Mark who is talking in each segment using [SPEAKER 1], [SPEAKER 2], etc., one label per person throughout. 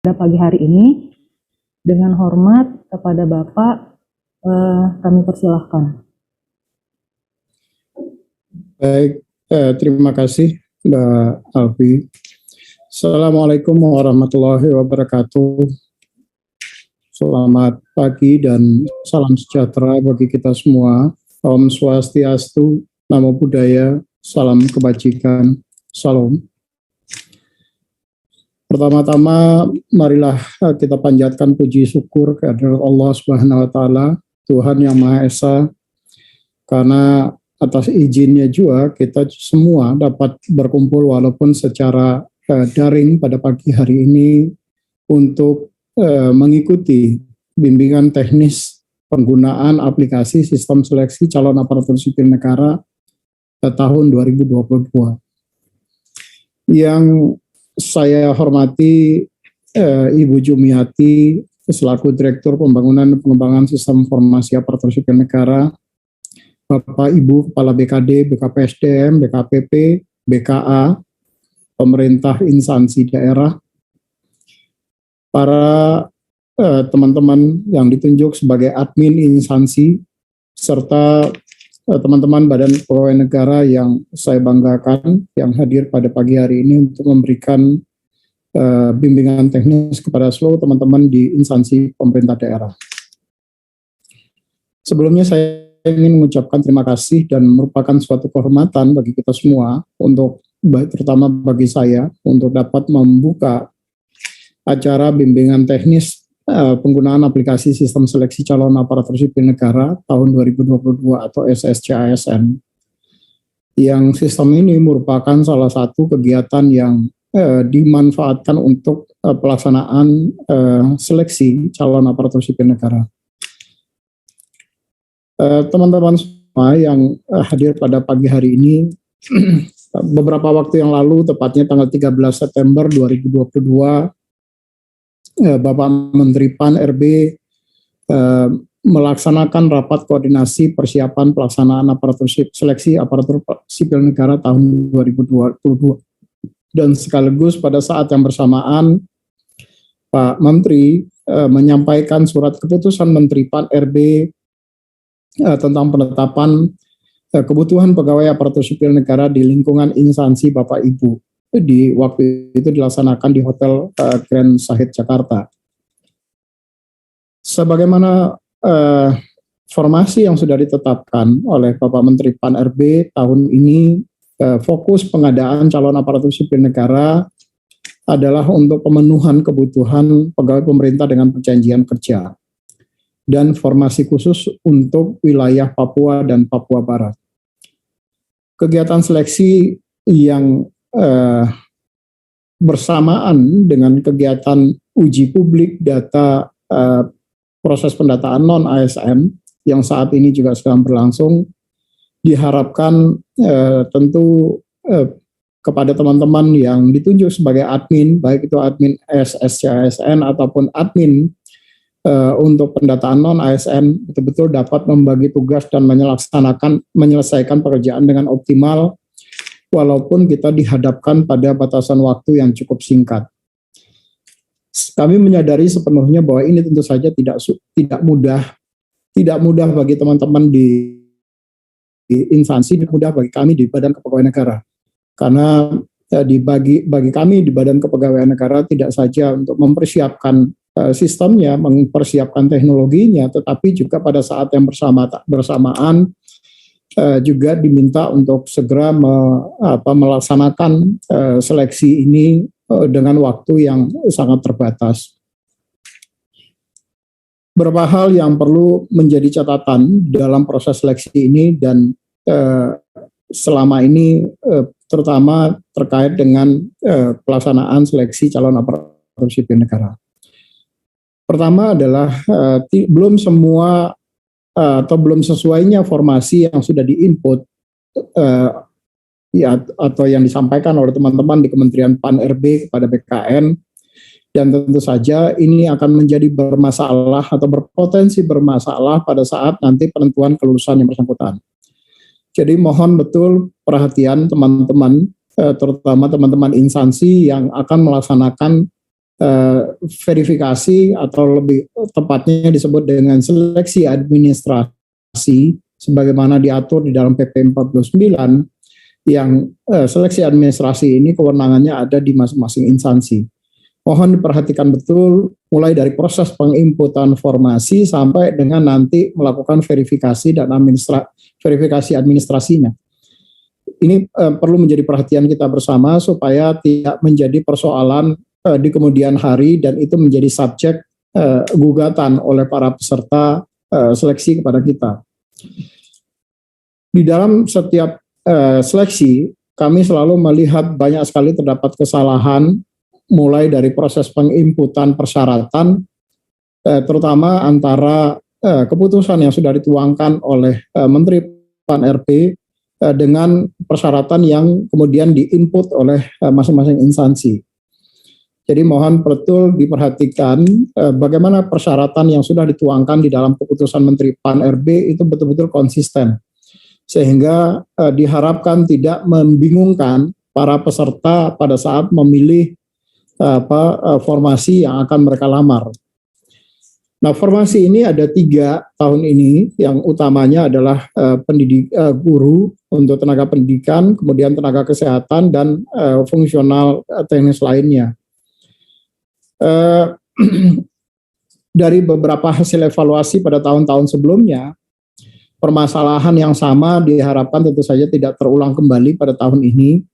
[SPEAKER 1] pada pagi hari ini. Dengan hormat kepada Bapak, kami persilahkan.
[SPEAKER 2] Baik, terima kasih Mbak Alfi. Assalamualaikum warahmatullahi wabarakatuh. Selamat pagi dan salam sejahtera bagi kita semua. Om Swastiastu, Namo Buddhaya, salam kebajikan, salam. Pertama-tama, marilah kita panjatkan puji syukur kehadirat Allah Subhanahu wa Ta'ala, Tuhan yang Maha Esa, karena atas izinnya juga kita semua dapat berkumpul walaupun secara daring pada pagi hari ini untuk mengikuti bimbingan teknis penggunaan aplikasi sistem seleksi calon aparatur sipil negara tahun 2022. Yang saya hormati Ibu Jumiati selaku Direktur Pembangunan dan Pengembangan Sistem Informasi Aparatur Sipil Negara, Bapak Ibu Kepala BKD, BKPSDM, BKPP, BKA, pemerintah instansi daerah, para teman-teman yang ditunjuk sebagai admin instansi, serta teman-teman Badan Kepegawaian Negara yang saya banggakan yang hadir pada pagi hari ini untuk memberikan bimbingan teknis kepada seluruh teman-teman di instansi pemerintah daerah. Sebelumnya saya ingin mengucapkan terima kasih dan merupakan suatu kehormatan bagi kita semua untuk terutama bagi saya untuk dapat membuka acara bimbingan teknis penggunaan aplikasi sistem seleksi calon aparatur sipil negara tahun 2022 atau SSCASN. Yang sistem ini merupakan salah satu kegiatan yang dimanfaatkan untuk pelaksanaan seleksi calon aparatur sipil negara. Teman-teman semua yang hadir pada pagi hari ini, beberapa waktu yang lalu, tepatnya tanggal 13 September 2022, Bapak Menteri PAN RB melaksanakan rapat koordinasi persiapan pelaksanaan aparatur seleksi aparatur sipil negara tahun 2022. Dan sekaligus pada saat yang bersamaan, Pak Menteri menyampaikan surat keputusan Menteri PAN RB tentang penetapan kebutuhan pegawai aparatur sipil negara di lingkungan instansi Bapak Ibu. Di waktu itu dilaksanakan di Hotel Grand Sahid Jakarta. Sebagaimana formasi yang sudah ditetapkan oleh Bapak Menteri PAN RB tahun ini, fokus pengadaan calon aparatur sipil negara adalah untuk pemenuhan kebutuhan pegawai pemerintah dengan perjanjian kerja dan formasi khusus untuk wilayah Papua dan Papua Barat. Kegiatan seleksi yang bersamaan dengan kegiatan uji publik data proses pendataan non-ASN yang saat ini juga sedang berlangsung, diharapkan tentu kepada teman-teman yang ditunjuk sebagai admin, baik itu admin SSCASN ataupun admin untuk pendataan non-ASN, betul-betul dapat membagi tugas dan menyelesaikan pekerjaan dengan optimal, walaupun kita dihadapkan pada batasan waktu yang cukup singkat. Kami menyadari sepenuhnya bahwa ini tentu saja tidak mudah bagi teman-teman di instansi, tidak mudah bagi kami di Badan Kepegawaian Negara. Karena bagi kami di Badan Kepegawaian Negara tidak saja untuk mempersiapkan sistemnya, mempersiapkan teknologinya, tetapi juga pada saat yang bersamaan juga diminta untuk segera melaksanakan seleksi ini dengan waktu yang sangat terbatas. Beberapa hal yang perlu menjadi catatan dalam proses seleksi ini dan selama ini terutama terkait dengan pelaksanaan seleksi calon aparatur sipil negara. Pertama adalah belum semua atau belum sesuainya formasi yang sudah diinput atau yang disampaikan oleh teman-teman di Kementerian PAN RB kepada BKN, dan tentu saja ini akan menjadi bermasalah atau berpotensi bermasalah pada saat nanti penentuan kelulusan yang bersangkutan. Jadi mohon betul perhatian teman-teman, terutama teman-teman instansi yang akan melaksanakan verifikasi atau lebih tepatnya disebut dengan seleksi administrasi sebagaimana diatur di dalam PP 49 yang seleksi administrasi ini kewenangannya ada di masing-masing instansi. Mohon diperhatikan betul mulai dari proses penginputan formasi sampai dengan nanti melakukan verifikasi dan verifikasi administrasinya. Ini perlu menjadi perhatian kita bersama supaya tidak menjadi persoalan di kemudian hari dan itu menjadi subjek gugatan oleh para peserta seleksi kepada kita. Di dalam setiap seleksi kami selalu melihat banyak sekali terdapat kesalahan mulai dari proses penginputan persyaratan terutama antara keputusan yang sudah dituangkan oleh Menteri PAN-RB dengan persyaratan yang kemudian diinput oleh masing-masing instansi. Jadi mohon betul diperhatikan bagaimana persyaratan yang sudah dituangkan di dalam keputusan Menteri PAN-RB itu betul-betul konsisten. Sehingga diharapkan tidak membingungkan para peserta pada saat memilih formasi yang akan mereka lamar. Nah, formasi ini ada 3 tahun ini, yang utamanya adalah guru untuk tenaga pendidikan, kemudian tenaga kesehatan, dan fungsional teknis lainnya. Dari beberapa hasil evaluasi pada tahun-tahun sebelumnya, permasalahan yang sama diharapkan tentu saja tidak terulang kembali pada tahun ini.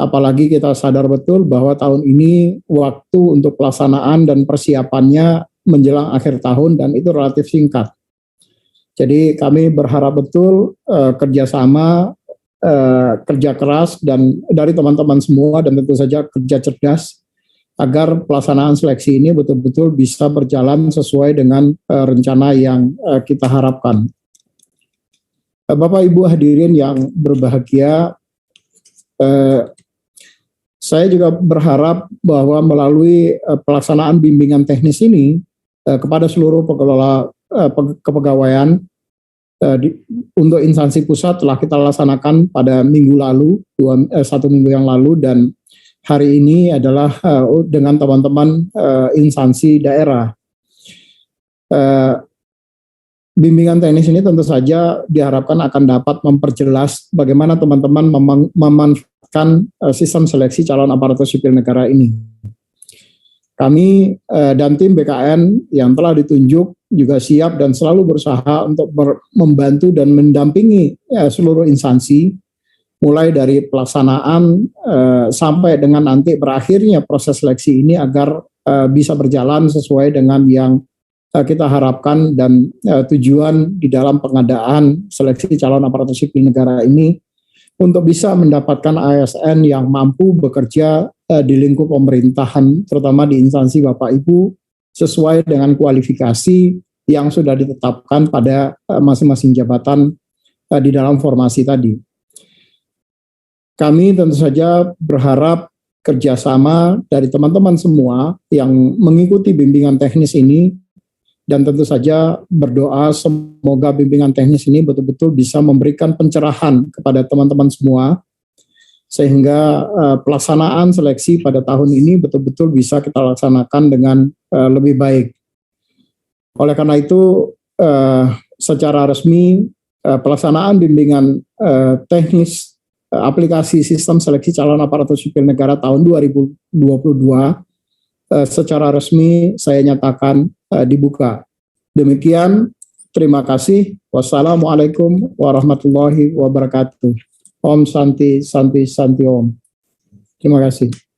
[SPEAKER 2] Apalagi kita sadar betul bahwa tahun ini waktu untuk pelaksanaan dan persiapannya menjelang akhir tahun dan itu relatif singkat. Jadi kami berharap betul kerjasama, kerja keras dan dari teman-teman semua dan tentu saja kerja cerdas agar pelaksanaan seleksi ini betul-betul bisa berjalan sesuai dengan rencana yang kita harapkan. Bapak Ibu hadirin yang berbahagia, saya juga berharap bahwa melalui pelaksanaan bimbingan teknis ini kepada seluruh pengelola kepegawaian untuk instansi pusat telah kita laksanakan pada minggu lalu, 1 minggu yang lalu, dan hari ini adalah dengan teman-teman instansi daerah. Bimbingan teknis ini tentu saja diharapkan akan dapat memperjelas bagaimana teman-teman memanfaatkan sistem seleksi calon aparatur sipil negara ini. Kami dan tim BKN yang telah ditunjuk juga siap dan selalu berusaha untuk membantu dan mendampingi seluruh instansi, mulai dari pelaksanaan sampai dengan nanti berakhirnya proses seleksi ini agar bisa berjalan sesuai dengan yang kita harapkan dan tujuan di dalam pengadaan seleksi calon aparatur sipil negara ini untuk bisa mendapatkan ASN yang mampu bekerja di lingkup pemerintahan, terutama di instansi Bapak Ibu, sesuai dengan kualifikasi yang sudah ditetapkan pada masing-masing jabatan di dalam formasi tadi. Kami tentu saja berharap kerjasama dari teman-teman semua yang mengikuti bimbingan teknis ini, dan tentu saja berdoa semoga bimbingan teknis ini betul-betul bisa memberikan pencerahan kepada teman-teman semua, sehingga pelaksanaan seleksi pada tahun ini betul-betul bisa kita laksanakan dengan lebih baik. Oleh karena itu, secara resmi pelaksanaan bimbingan teknis aplikasi sistem seleksi calon aparatur sipil negara tahun 2022 secara resmi saya nyatakan dibuka. Demikian, terima kasih. Wassalamualaikum warahmatullahi wabarakatuh. Om Santi Santi Santi Om. Terima kasih.